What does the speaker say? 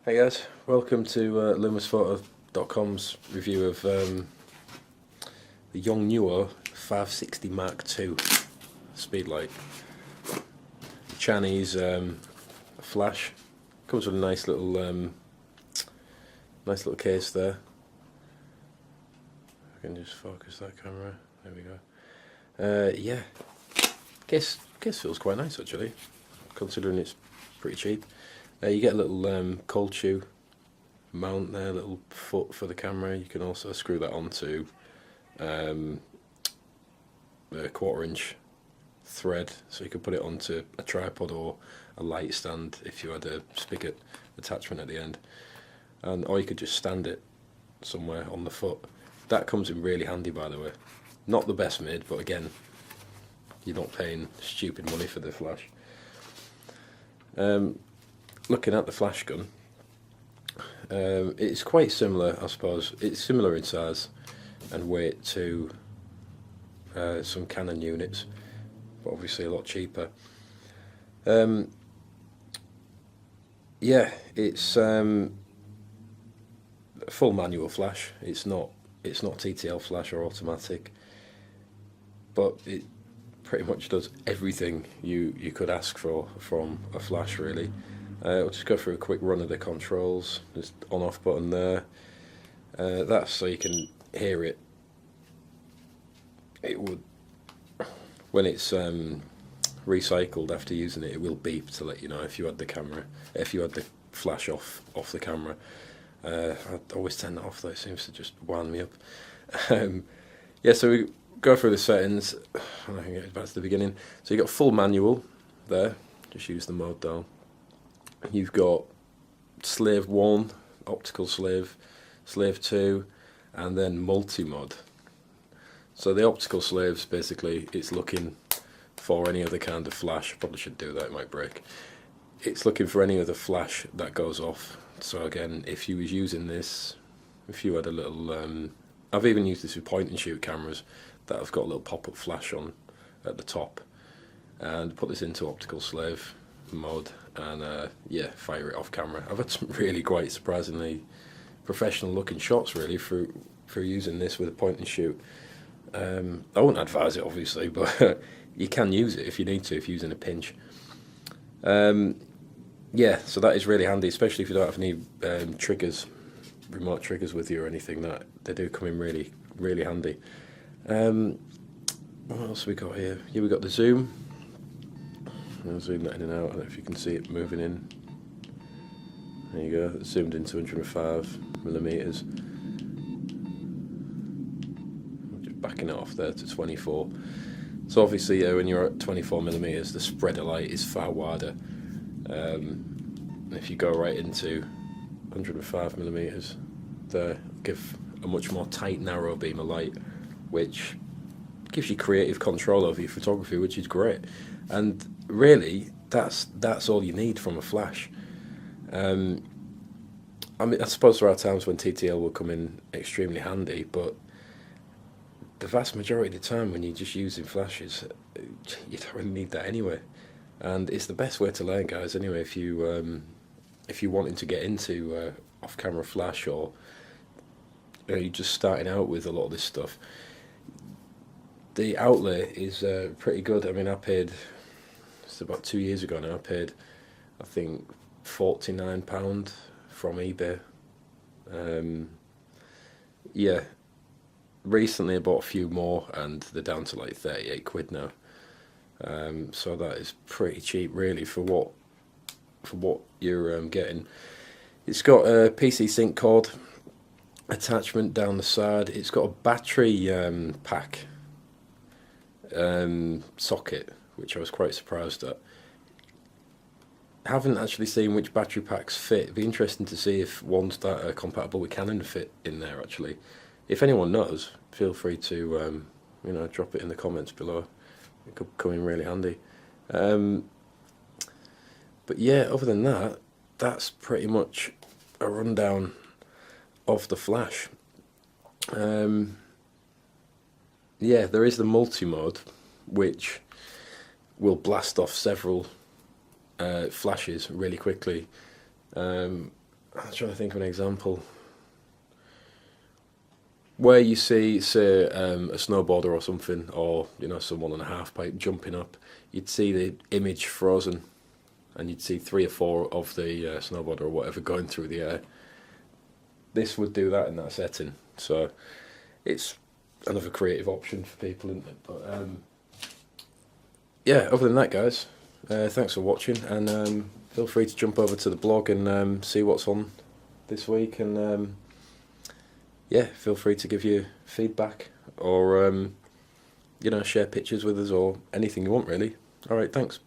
Hey guys, welcome to LumisPhoto.com's review of the Yongnuo 560 Mark II speedlight. Chinese flash. Comes with a nice little case there. I can just focus that camera. There we go. Yeah, case feels quite nice actually, considering it's pretty cheap. You get a little cold shoe mount there, a little foot for the camera. You can also screw that onto a 1/4" thread, so you could put it onto a tripod or a light stand if you had a spigot attachment at the end, or you could just stand it somewhere on the foot. That comes in really handy, by the way. Not the best made, but again, you're not paying stupid money for the flash. Looking at the flash gun, it's quite similar, I suppose. It's similar in size and weight to some Canon units, but obviously a lot cheaper. Yeah, it's a full manual flash. It's not TTL flash or automatic, but it pretty much does everything you could ask for from a flash, really. We'll just go through a quick run of the controls. There's on-off button there. That's so you can hear it. It would, when it's recycled after using it, it will beep to let you know if you had the flash off the camera. I always turn that off though. It seems to just wind me up. Yeah, so we go through the settings. I can get back to the beginning. So you got full manual there. Just use the mode dial. You've got slave 1, optical slave, slave 2, and then multi-mod. So the optical slaves, basically, it's looking for any other kind of flash. Probably should do that, it might break. It's looking for any other flash that goes off. So again, if you was using this, if you had a little, I've even used this with point and shoot cameras that have got a little pop-up flash on at the top, and put this into optical slave mode and yeah, fire it off camera. I've had some really quite surprisingly professional looking shots really for using this with a point and shoot. I wouldn't advise it obviously, but you can use it if you need to, if you're using a pinch. Yeah, so that is really handy, especially if you don't have any remote triggers with you or anything. That they do come in really handy. What else have we got here? Here we got the zoom. I'll zoom that in and out. I don't know if you can see it moving in. There you go. It's zoomed in 205mm. Just backing it off there to 24. So obviously, when you're at 24mm, the spread of light is far wider. If you go right into 105mm, there give a much more tight, narrow beam of light, which gives you creative control over your photography, which is great. And really, that's all you need from a flash. I mean, I suppose there are times when TTL will come in extremely handy, but the vast majority of the time when you're just using flashes, you don't really need that anyway. And it's the best way to learn, guys. Anyway, if you're wanting to get into off-camera flash, or you're just starting out with a lot of this stuff, the outlay is pretty good. I mean, I paid, it's about 2 years ago now, I paid, I think, £49 from eBay. Yeah, recently I bought a few more and they're down to like 38 quid now. So that is pretty cheap really for what you're getting. It's got a PC sync cord attachment down the side. It's got a battery pack socket, which I was quite surprised at. Haven't actually seen which battery packs fit. It'd be interesting to see if ones that are compatible with Canon fit in there actually. If anyone knows, feel free to drop it in the comments below. It could come in really handy. But yeah, other than that, that's pretty much a rundown of the flash. Yeah, there is the multi-mode, which will blast off several flashes really quickly. I'm trying to think of an example where you see, say, a snowboarder or something, or someone on a half pipe jumping up. You'd see the image frozen, and you'd see 3 or 4 of the snowboarder or whatever going through the air. This would do that in that setting, so it's another creative option for people, isn't it? But yeah, other than that, guys, thanks for watching, and feel free to jump over to the blog and see what's on this week, and yeah, feel free to give your feedback, or share pictures with us, or anything you want, really. All right, thanks.